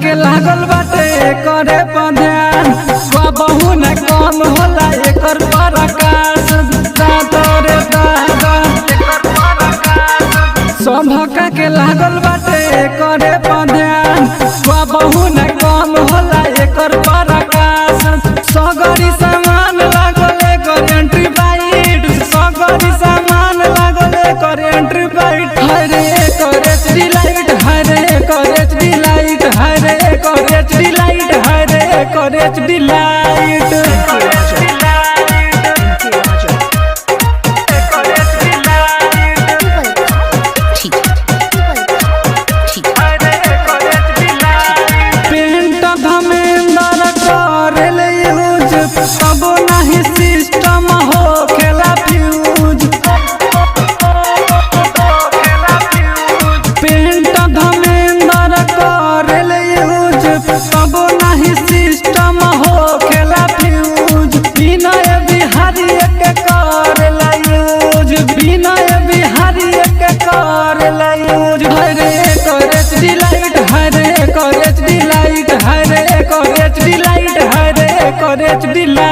के लागल बाटे करे पर ध्यान बहु न कम होला एकर प्रकाश तोरे दादा सभका के लागल बाटे करे पर ध्यान बहु न कम होला एकर प्रकाश सगरी सामान लागल करेंट बाइट सगरी सामान लागल करेंट बाइट हरे करेच डिलाइट हरे करेच डिलाइट हरे करेच डिलाइट हरे करेच डिलाइट पेंट धमेंद्र करेल यूज तब नहीं सिस्टम हो खेला फ्यूज पेंट धमेंद्र करेल यूज तब नहीं सिस्टम हो खेला फ्यूज विनय बिहारी के करेला यूज विनय बिहारी के करेला यूज हरे करेच डिलाइट हरे करेच डिलाइट हरे करेच डिलाइट हरे करेच डिलाइट।